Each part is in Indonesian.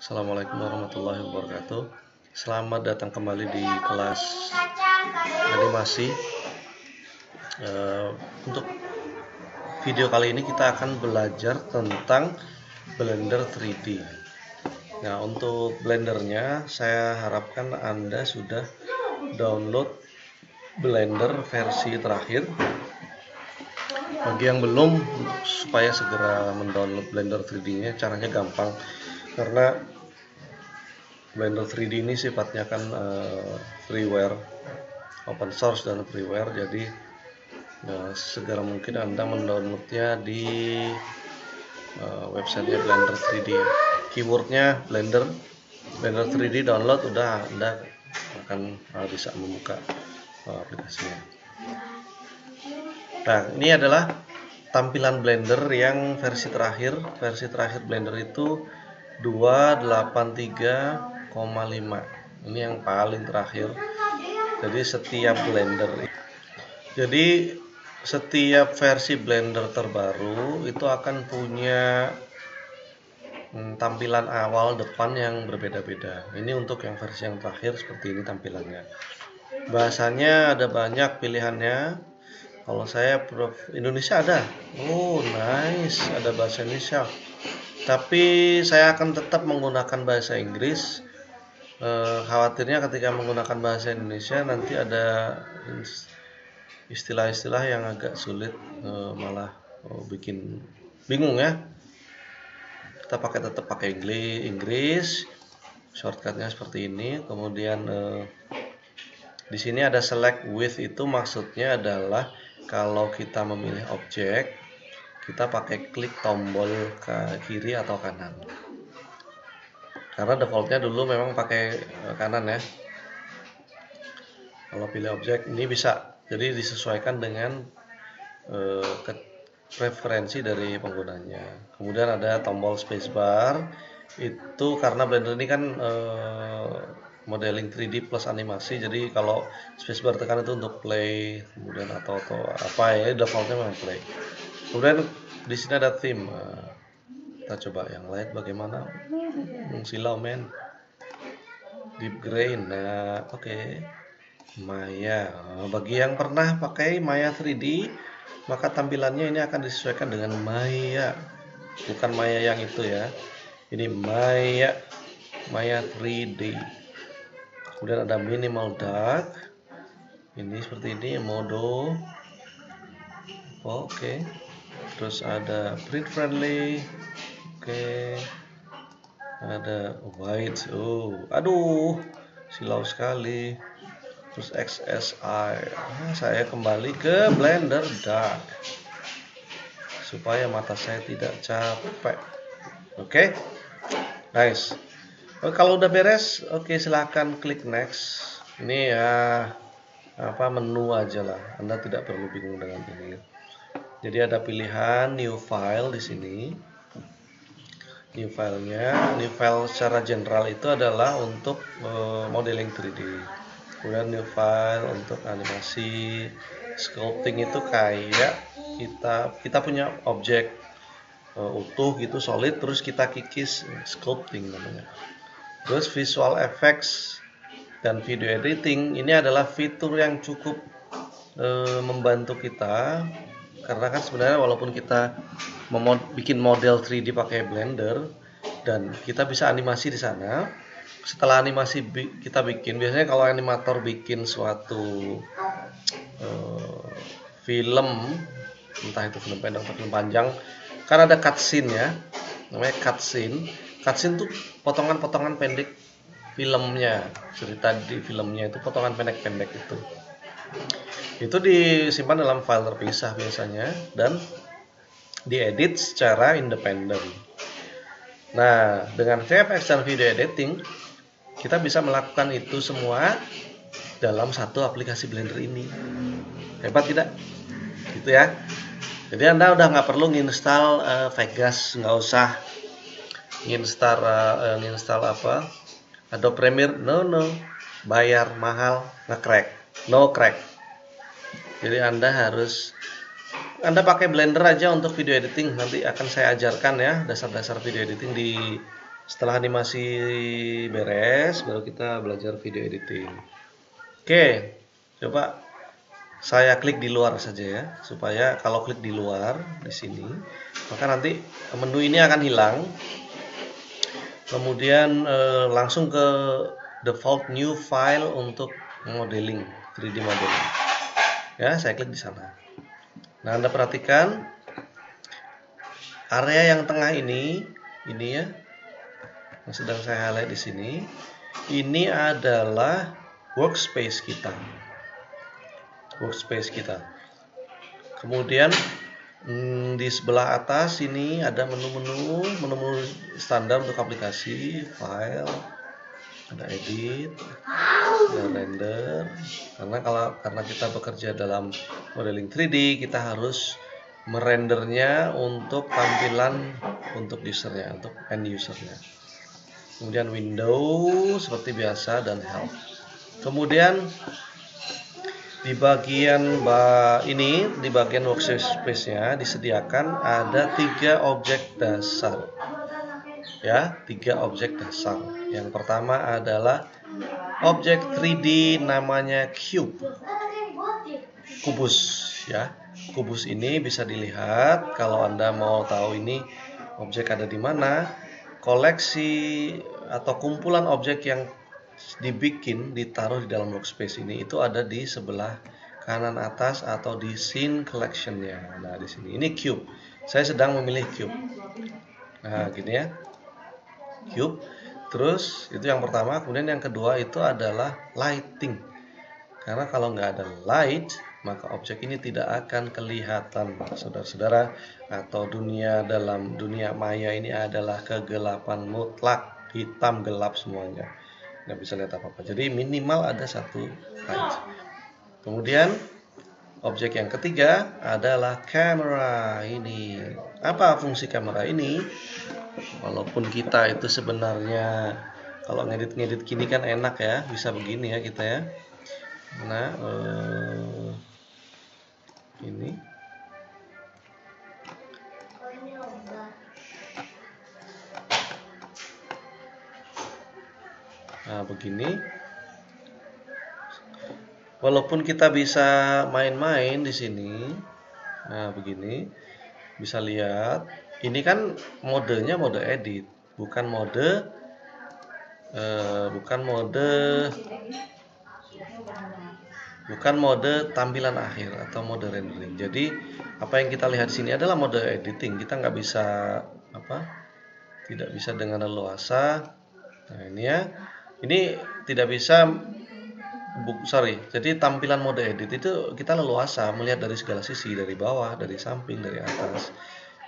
Assalamualaikum warahmatullahi wabarakatuh. Selamat datang kembali di kelas animasi. Untuk video kali ini kita akan belajar tentang Blender 3D. Nah, untuk Blendernya saya harapkan Anda sudah download Blender versi terakhir. Bagi yang belum, supaya segera mendownload Blender 3D-nya, caranya gampang karena Blender 3D ini sifatnya kan freeware, open source dan freeware, jadi segera mungkin Anda mendownloadnya di websitenya Blender 3D. Keywordnya Blender 3D download, udah Anda akan bisa membuka aplikasinya. Nah, ini adalah tampilan Blender yang versi terakhir. Versi terakhir Blender itu 283,5. Ini yang paling terakhir. Jadi setiap versi Blender terbaru itu akan punya tampilan awal depan yang berbeda-beda. Ini untuk yang versi yang terakhir seperti ini tampilannya. Bahasanya ada banyak pilihannya. Kalau saya Indonesia ada. Oh, nice, ada bahasa Indonesia. Tapi saya akan tetap menggunakan bahasa Inggris. Khawatirnya ketika menggunakan bahasa Indonesia nanti ada istilah-istilah yang agak sulit, malah bikin bingung ya. Kita tetap pakai Inggris. Shortcutnya seperti ini. Kemudian di sini ada select with, itu maksudnya adalah kalau kita memilih objek, kita pakai klik tombol ke kiri atau kanan. Karena defaultnya dulu memang pakai kanan ya. Kalau pilih objek ini bisa, jadi disesuaikan dengan preferensi dari penggunanya. Kemudian ada tombol spacebar, itu karena Blender ini kan modeling 3D plus animasi, jadi kalau spacebar tekan itu untuk play, kemudian atau apa ya, defaultnya memang play. Kemudian di sini ada theme. Kita coba yang lain bagaimana. Silau men. Deep grain. Nah, oke. Maya. Bagi yang pernah pakai Maya 3D, maka tampilannya ini akan disesuaikan dengan Maya. Bukan Maya yang itu ya. Ini Maya 3D. Kemudian ada minimal dark. Ini seperti ini, mode. Oke. Terus ada print friendly. Oke. Ada white. Aduh, silau sekali. Terus XSI. Saya kembali ke Blender dark supaya mata saya tidak capek. Oke. Nice. Kalau udah beres, oke, silahkan klik next. Ini ya menu aja lah. Anda tidak perlu bingung dengan ini. Jadi ada pilihan new file di sini. New file secara general itu adalah untuk modeling 3D. Kemudian new file untuk animasi, sculpting itu kayak kita punya objek utuh gitu, solid, terus kita kikis, sculpting namanya. Terus visual effects dan video editing ini adalah fitur yang cukup membantu kita, karena kan sebenarnya walaupun kita bikin model 3D pakai Blender dan kita bisa animasi di sana, setelah animasi kita bikin, biasanya kalau animator bikin suatu film, entah itu film pendek atau film panjang, kan ada cutscene ya, namanya cutscene. Cutscene tuh potongan-potongan pendek filmnya, cerita di filmnya itu potongan pendek-pendek itu disimpan dalam file terpisah biasanya dan diedit secara independen. Nah, dengan VFX dan video editing kita bisa melakukan itu semua dalam satu aplikasi Blender ini. Hebat tidak? Gitu ya. Jadi Anda udah nggak perlu nginstal Vegas, nggak usah nginstal apa Adobe Premiere, no, bayar mahal, nge-crack, no crack. Jadi Anda pakai Blender aja untuk video editing. Nanti akan saya ajarkan ya dasar-dasar video editing di Setelah animasi beres, baru kita belajar video editing. Oke, coba saya klik di luar saja ya, supaya kalau klik di luar di sini, maka nanti menu ini akan hilang. Kemudian langsung ke default new file untuk modeling, 3D modeling. Ya, saya klik di sana. Nah, Anda perhatikan area yang tengah ini ya, yang sedang saya highlight di sini. Ini adalah workspace kita. Kemudian di sebelah atas ini ada menu standar untuk aplikasi, file, ada edit, ada render. Karena kita bekerja dalam modeling 3D, kita harus merendernya untuk tampilan untuk usernya, untuk end usernya. Kemudian window seperti biasa dan help. Kemudian di bagian di bagian workspace-nya disediakan ada 3 objek dasar. Ya, 3 objek dasar. Yang pertama adalah objek 3D namanya cube. Kubus ya. Kubus ini bisa dilihat kalau Anda mau tahu ini objek ada di mana. Koleksi atau kumpulan objek yang ditaruh di dalam workspace ini itu ada di sebelah kanan atas atau di scene collection-nya. Nah, di sini ini cube. Saya sedang memilih cube. Nah, gini ya. Cube. Terus itu yang pertama, kemudian yang kedua itu adalah lighting. Karena kalau nggak ada light, maka objek ini tidak akan kelihatan, saudara-saudara. Atau dalam dunia maya ini adalah kegelapan mutlak, hitam gelap semuanya, nggak bisa lihat apa-apa. Jadi minimal ada satu light. Kemudian objek yang ketiga adalah kamera ini. Apa fungsi kamera ini? Walaupun kita itu sebenarnya kalau ngedit gini kan enak ya, bisa begini ya kita ya. Nah, ini nah begini. Walaupun kita bisa main-main di sini. Nah, begini. Bisa lihat, ini kan modenya mode edit, bukan mode tampilan akhir atau mode rendering. Jadi apa yang kita lihat di sini adalah mode editing. Kita nggak bisa tidak bisa dengan leluasa. Nah, ini ya, ini tidak bisa. Jadi tampilan mode edit itu kita leluasa melihat dari segala sisi, dari bawah, dari samping, dari atas,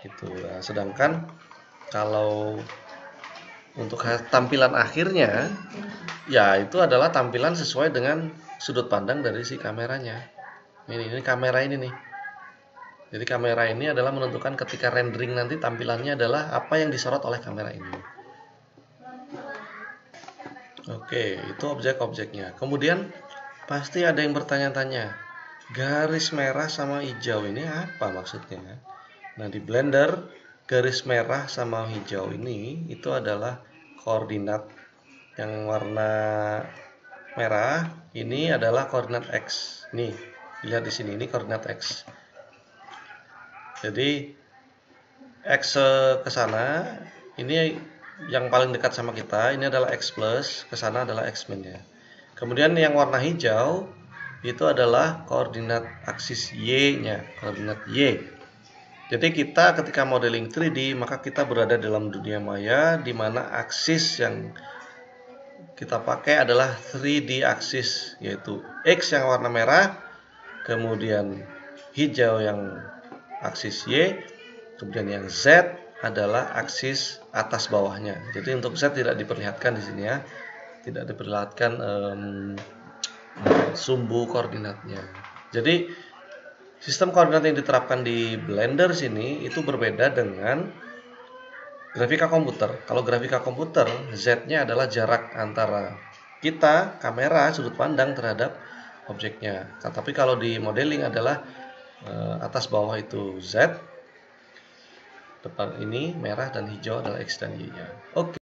gitu. Nah, sedangkan kalau untuk tampilan akhirnya, ya itu adalah tampilan sesuai dengan sudut pandang dari si kameranya. Ini kamera ini nih. Jadi kamera ini adalah menentukan ketika rendering nanti tampilannya adalah apa yang disorot oleh kamera ini. Oke, itu objek-objeknya. Kemudian pasti ada yang bertanya-tanya, garis merah sama hijau ini apa maksudnya? Nah, di Blender garis merah sama hijau ini itu adalah koordinat. Yang warna merah ini adalah koordinat X. Nih, lihat di sini, ini koordinat X. Jadi X ke sana, ini yang paling dekat sama kita, ini adalah X plus, ke sana adalah X min-nya. Kemudian yang warna hijau itu adalah koordinat aksis Y-nya, koordinat Y. Jadi kita ketika modeling 3D, maka kita berada dalam dunia maya di mana aksis yang kita pakai adalah 3D aksis, yaitu X yang warna merah, kemudian hijau yang aksis Y, kemudian yang Z adalah aksis atas bawahnya. Jadi untuk Z tidak diperlihatkan di sini ya, tidak diperlihatkan sumbu koordinatnya. Jadi sistem koordinat yang diterapkan di Blender sini itu berbeda dengan grafika komputer. Kalau grafika komputer, Z-nya adalah jarak antara kita, kamera, sudut pandang terhadap objeknya. Tapi kalau di modeling adalah atas bawah itu Z, depan ini merah dan hijau adalah X dan Y-nya. Oke.